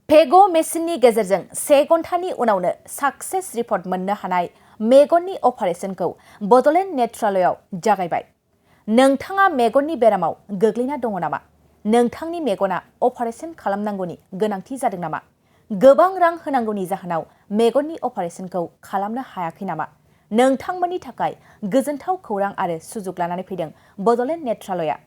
Phago मेसिननि गेजेरजों 1 घन्टानि उनावनो साक्सेस रिपर्ट मोननो हानाय मेगननि अपारेशनखौ बडलेण्ड नेत्रालयाव जागायबाय। नोंथाङा मेगननि बेरामाव गोग्लैना दङ नामा? नोंथांनि मेगना अपारेशन खालामनांगौनि गोनांथि जादों नामा? गोबां रां होनांगौनि जाहोनाव मेगननि अपारेशनखौ खालामनो हायाखै नामा? नोंथांमोननि थाखाय गोजोनथाव खौरां आरो सुजुग लानानै फैदों बडलेण्ड नेत्रालया।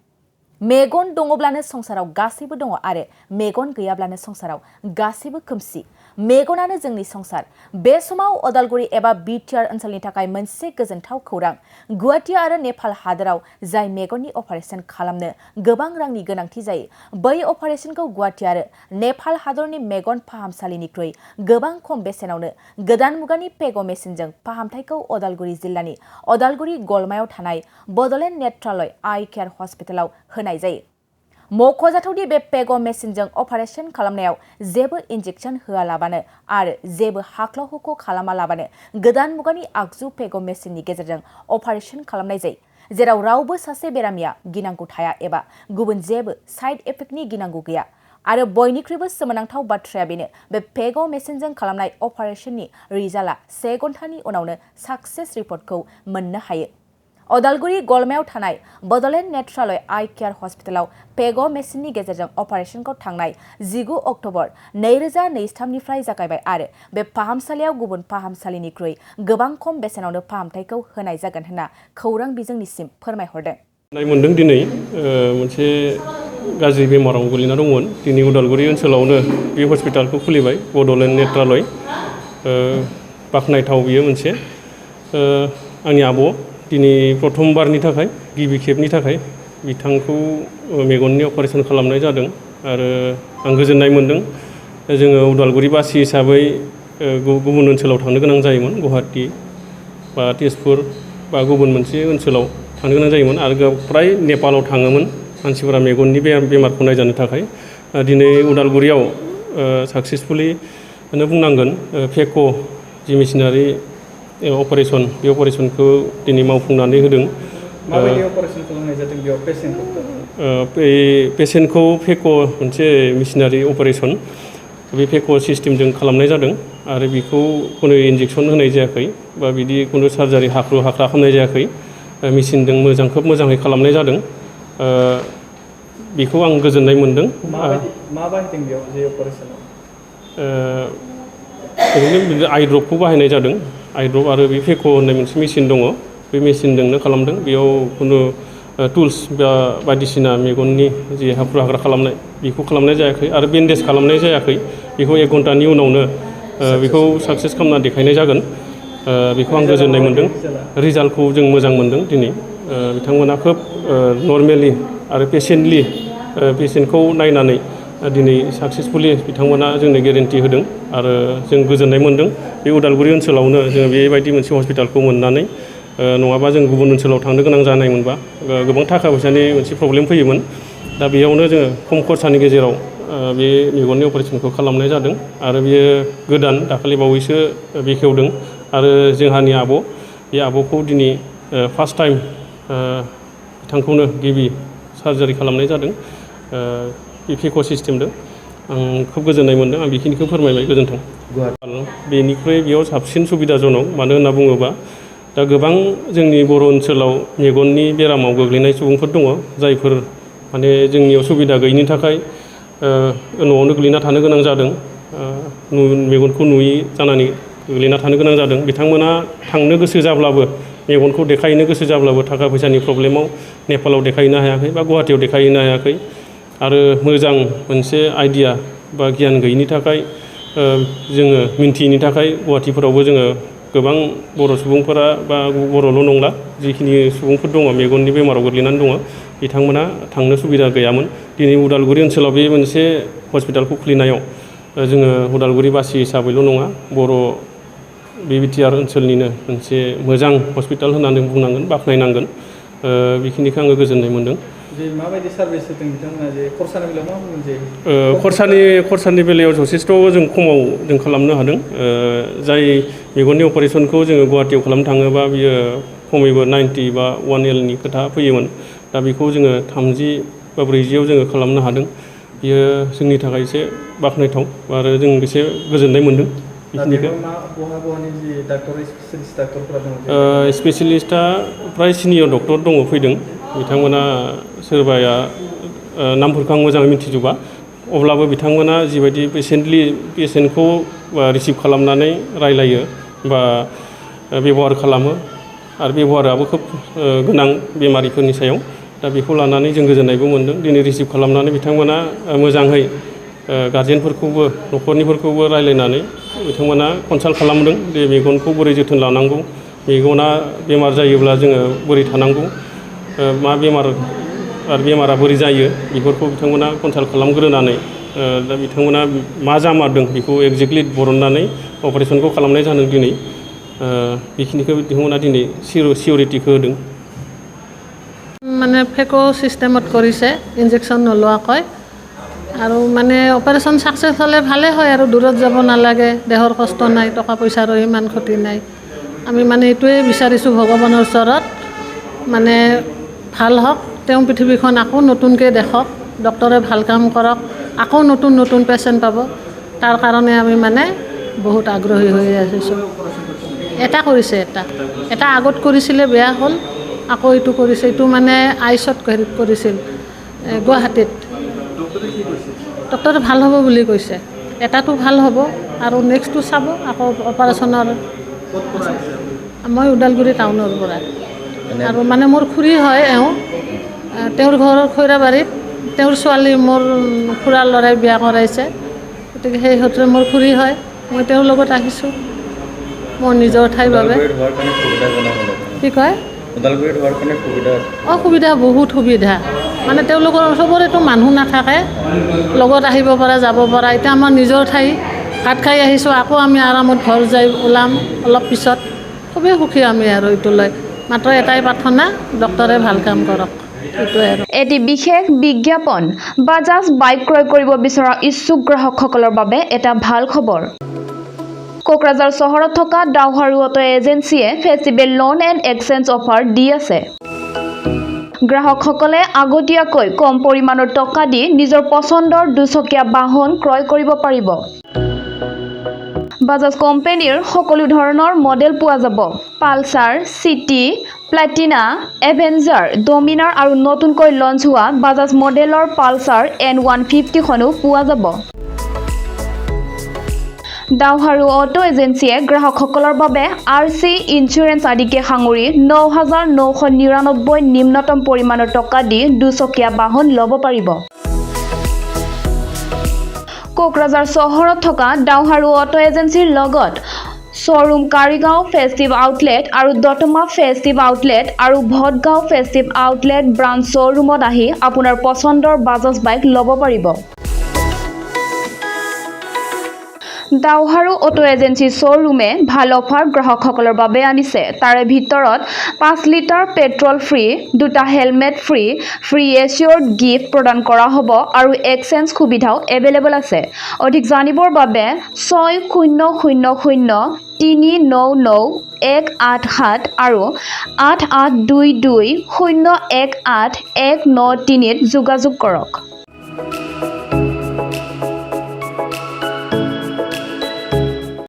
मेगन दङब्लानो संसाराव गासैबो दङ आरो मेगन गैयाब्लानो संसाराव गासैबो खोमसि। मेगनानो जोंनि संसार। बे समाव अदालगुरि एबा बिटिआर ओनसोलनि थाखाय मोनसे गोजोनथाव खौरां। गुवाहाटी आरो नेपाल हादोराव जाय मेगननि अपारेशन खालामनो गोबां रांनि गोनांथि जायो, बै अपारेशनखौ गुवाहाटी आरो नेपाल हादरनि मेगन फाहामसालिनिख्रुइ गोबां खम बेसेनावनो गोदान मुगानि फेग' मेसिनजों फाहामथायखौ अदालगुरि जिल्लानि अदालगुरि गलमायाव थानाय बडलेण्ड नेत्रालय आइ केयार हस्पिटालाव होनाय जायो। मख'जाथावदि बे फेग' मेसिनजों अपारेशन खालामनायाव जेबो इन्जेक्शन होआलाबानो आरो जेबो हाख्लाव हुख' खालामालाबानो गोदान मुगानि आगजु फेग' मेसिननि गेजेरजों अपारेशन खालामनाय जायो, जेराव रावबो सासे बेरामिया गिनांगौ थाया एबा गुबुन जेबो साइड इफेक्टनि गिनांगौ गैया। आरो बयनिख्रुइबो सोमोनांथाव बाथ्राया बेनो, बे फेग' मेसिनजों खालामनाय अपारेशननि रिजाल्टआ 1 घन्टानि उनावनो साक्सेस रिपर्टखौ मोननो हायो। अदालगुरि गलमायाव थानाय बडलेण्ड नेत्रालय आइ केयार हस्पिटालाव फेग' मेसिननि गेजेरजों अपारेशनखौ थांनाय 19 अक्ट'बर 2023 निफ्राय जागायबाय आरो बे फाहामसालियाव गुबुन फाहामसालिनिख्रुइ गोबां खम बेसेनावनो फाहामथायखौ होनाय जागोन होनना खौरां बिजोंनिसिम फोरमायहरदों। मोनदों दिनै मोनसे गाज्रि बेमाराव गोलैना दंमोन। दिनै उदालगुरि ओनसोलावनो बे हस्पिटालखौ खुलिबाय बडलेण्ड नेत्रालय। बाख्नायथाव बियो मोनसे। आंनि आब' दिनै प्रथमबारनि थाखाय गिबि खेबनि थाखाय बिथांखौ मेगननि अपारेशन खालामनाय जादों आरो आं गोजोननाय मोनदों। जोङो उदालगुरि बासि हिसाबै गुबुन ओनसोलाव थांनो गोनां जायोमोन, गुवाहाटी बा तेजपुर बा गुबुन मोनसे ओनसोलाव थांनो गोनां जायोमोन आरो फ्राय नेपालाव थाङोमोन मानसिफोरा मेगननि बेमारखौ नायजानो थाखाय। दिनै उदालगुरियाव साक्सेसफुलि बुंनांगोन फेक' जि मेसिनारि अपारेशन, बे अपारेशनखौ दिनै मावफुंनानै होदों। माबायदि अपारेशन खालामनाय जादों बेयाव पेसेन्टखौ फेक' मोनसे मेसिनारि अपारेशन, बे फेक' सिस्टेमजों खालामनाय जादों आरो बेखौ खुनु इन्जेक्सन होनाय जायाखै बा बिदि खुनु सार्जारि हाख्रु हाख्रा खालामनाय जायाखै। मेसिनजों खोब मोजाङै खालामनाय जादों। बेखौ आं गोजोननाय मोनदों। मा बाहायदों बेयाव जे अपारेशनाव? ओरैनो आइड्रपखौ बाहायनाय जादों। आइड्रप आरो बे फेक' होननाय मोनसे मेसिन दङ, बे मेसिनजोंनो खालामदों। बेयाव खुनु टुल्स बा बायदिसिना मेगननि जि हाख्रु हाख्रा खालामनाय बेखौ खालामनाय जायाखै आरो बेन्डेज खालामनाय जायाखै। बेखौ 1 घन्टानि उनावनो बेखौ साक्सेस खालामना देखायनाय जागोन। बेखौ आं गोजोननाय मोनदों। रिजाल्टखौ जों मोजां मोनदों दिनै। बिथांमोना खोब नर्मेलि आरो पेसेन्टखौ नायनानै दिनै साक्सेसफुलि बिथांमोना जोंनो गेरेन्टि होदों आरो जों गोजोननाय मोनदों। बे उदालगुरि ओनसोलावनो जोङो बेबायदि मोनसे हस्पिटालखौ मोननानै, नङाबा जों गुबुन ओनसोलाव थांनो गोनां जानाय मोनबा गोबां थाखा फैसानि मोनसे प्रब्लेम फैयोमोन। दा बेयावनो जोङो खम खरसानि गेजेराव बे मेगननि अपारेशनखौ खालामनाय जादों आरो बेयो गोदान, दाखालि बावैसो बेखेवदों। आरो जोंहानि आब', बे आब'खौ दिनै फार्स्ट टाइम बिथांखौनो गिबि सार्जारि खालामनाय जादों बे फेक' सिस्टेमजों। आं खोब गोजोननाय मोनदों। आं बेखिनिखौ फोरमायबाय। गोजोन्थों। बेनिख्रुइ बेयाव साबसिन सुबिदाजनक, मानो होनना बुङोबा दा गोबां जोंनि बर' ओनसोलाव मेगननि बेरामाव गोग्लैनाय सुबुंफोर दङ, जायफोर माने जोंनियाव सुबिदा गैयिनि थाखाय न'आवनो गोग्लैना थानो गोनां जादों, मेगनखौ नुयि जानानै गोग्लैना थानो गोनां जादों। बिथांमोना थांनो गोसो जाब्लाबो, मेगनखौ देखायनो गोसो जाब्लाबो थाखा फैसानि प्रब्लेमाव नेपालाव देखायहैनो हायाखै बा गुवाहाटीयाव देखायहैनो हायाखै। आरो मोजां मोनसे आइडिया बा गियान गैयिनि थाखाय, जोङो मिन्थियैनि थाखाय गुवाहाटीफोरावबो जोङो गोबां बर' सुबुंफोरा बा बर'ल' नंला, जिखिनि सुबुंफोर दङ मेगननि बेमाराव गोग्लैनानै दङ, बिथांमोना थांनो सुबिदा गैयामोन। दिनै उदालगुरि ओनसोलाव बे मोनसे हस्पिटालखौ खुलिनायाव जोङो उदालगुरि बासि हिसाबैल' नङा, बर' बिटिआर ओनसोलनिनो मोनसे मोजां हस्पिटाल होननानै बुंनांगोन, बाख्नायनांगोन। बेखिनिखौ आङो गोजोननाय मोनदों। जे माबायदि सार्भिस होदों बिथांमोना, जे खरसानि बेलायाव मा बुंगोन? जे खरसानि बेलायाव जथेस्थ' जों खमाव जों खालामनो हादों। जाय मेगननि अपारेशनखौ जोङो गुवाहाटीयाव खालामनो थाङोबा बियो खमैबो 90 बा 1 L नि खोथा फैयोमोन। दा बेखौ जोङो 30 बा 40 जोङो खालामनो हादों। बियो जोंनि थाखाय एसे बाख्नायथाव आरो जों एसे गोजोननाय मोनदों बेखिनिखौ स्पेसियलिस्टआ प्राय सिनियर डक्टर दङ फैदों बिथांमोना सोरबाया नामफोरखौ आं मोजाङै मिथिजोबा अब्लाबो बिथांमोना जिबायदि पेसेन्टखौ रिसिभ खालामनानै रायलायो बा बेबहार खालामो आरो बेबहाराबो खोब गोनां बेमारिफोरनि सायाव दा बेखौ लानानै जों गोजोननायबो मोनदों दिनै रिसिभ खालामनानै बिथांमोना मोजाङै गार्जेनफोरखौबो न'खरनिफोरखौबो रायलायनानै बिथांमोना कनसाल्ट खालामदों जे मेगनखौ बोरै जोथोन लानांगौ मेगना बेमार जायोब्ला जोङो बोरै थानांगौ मा बेमार आरो बेमारा बोरै जायो बेफोरखौ बिथांमोना कनसाल्ट खालामग्रोनानै दा बिथांमोना मा जामारदों बेखौ एक्जेक्टलि बरननानै अपारेसनखौ खालामनाय जादों दिनै बेखिनिखौ बिथांमोना दिनै सिअरिटिखौ होदों মানে ফেক' চিষ্টেমত কৰিছে ইনজেকশ্যন নোলোৱাকৈ আৰু মানে অপাৰেশ্যন ছাকচেছ হ'লে ভালে হয় আৰু দূৰত যাব নালাগে দেহৰ কষ্ট নাই টকা পইচাৰো ইমান ক্ষতি নাই আমি মানে এইটোৱে বিচাৰিছোঁ ভগৱানৰ ওচৰত মানে ভাল হওক তেওঁ পৃথিৱীখন আকৌ নতুনকৈ দেখক ডক্টৰে ভাল কাম কৰক আকৌ নতুন নতুন পেচেণ্ট পাব তাৰ কাৰণে আমি মানে বহুত আগ্ৰহী হৈ আছোঁ এটা কৰিছে এটা আগত কৰিছিলে বেয়া হ'ল আকৌ এইটো কৰিছে এইটো মানে আইচত কৰিছিল গুৱাহাটীত ডক্টৰে ভাল হ'ব বুলি কৈছে এটাটো ভাল হ'ব আৰু নেক্সটটো চাব আকৌ অপাৰেশ্যনৰ মই ওদালগুৰি টাউনৰ পৰা আৰু মানে মোৰ খুৰী হয় তেওঁৰ ঘৰৰ খৈৰাবাৰীত তেওঁৰ ছোৱালী মোৰ খুৰাৰ ল'ৰাই বিয়া কৰাইছে গতিকে সেই সূত্ৰে মোৰ খুৰী হয় মই তেওঁৰ লগত আহিছোঁ মোৰ নিজৰ ঠাইৰ বাবে কি কয় সুবিধা বহুত সুবিধা মানে তেওঁলোকৰ চবৰেতো মানুহ নাথাকে লগত আহিব পৰা যাব পৰা এতিয়া আমাৰ নিজৰ ঠাই ভাত খাই আহিছোঁ আকৌ আমি আৰামত ঘৰ যাই ওলাম অলপ পিছত খুবেই সুখী আমি আৰু এইটো লৈ মাত্ৰ এটাই প্ৰাৰ্থনা ডক্টৰে ভাল কাম কৰক এইটোৱে আৰু এটি বিশেষ বিজ্ঞাপন বাজাজ বাইক ক্ৰয় কৰিব বিচৰা ইচ্ছুক গ্ৰাহকসকলৰ বাবে এটা ভাল খবৰ কোকৰাঝাৰ চহৰত থকা ডাউহাৰু অটো এজেন্সিয়ে festival loan and exchange offer দি আছে গ্ৰাহকসকলে আগতীয়াকৈ কম পৰিমাণৰ টকা দি নিজৰ পছন্দৰ দুচকীয়া বাহন ক্ৰয় কৰিব পাৰিব বাজাজ কোম্পানীৰ সকলো ধৰণৰ মডেল পোৱা যাব Pulsar city Platina avenger Dominar আৰু নতুনকৈ লঞ্চ হোৱা বাজাজ মডেলৰ পালচাৰ N150 খনো পোৱা যাব ডাউহাৰু অটো এজেন্সিয়ে গ্ৰাহকসকলৰ বাবে RC ইঞ্চুৰেঞ্চ আদিকে সাঙুৰি 9,999 নিম্নতম পৰিমাণৰ টকা দি দুচকীয়া বাহন ল'ব পাৰিব কোকৰাঝাৰ চহৰত থকা ডাউহাৰু অটো এজেন্সিৰ লগত শ্বৰুম কাৰিগাঁও ফেষ্টিভ আউটলেট আৰু দতমা ফেষ্টিভ আউটলেট আৰু ভটগাঁও ফেষ্টিভ আউটলেট ব্ৰাঞ্চ শ্বৰুমত আহি আপোনাৰ পছন্দৰ বাজাজ বাইক ল'ব পাৰিব ডাউহাৰু অটো এজেন্সি শ্বৰুমে ভাল অফাৰ গ্ৰাহকসকলৰ বাবে আনিছে তাৰে ভিতৰত 5 লিটাৰ পেট্ৰল ফ্ৰী দুটা হেলমেট ফ্ৰী এচিয়ৰ্ড গিফ্ট প্ৰদান কৰা হ'ব আৰু এক্সচেঞ্জ সুবিধাও এভেইলেবল আছে অধিক জানিবৰ বাবে 6000399187 আৰু 8822018193 ত যোগাযোগ কৰক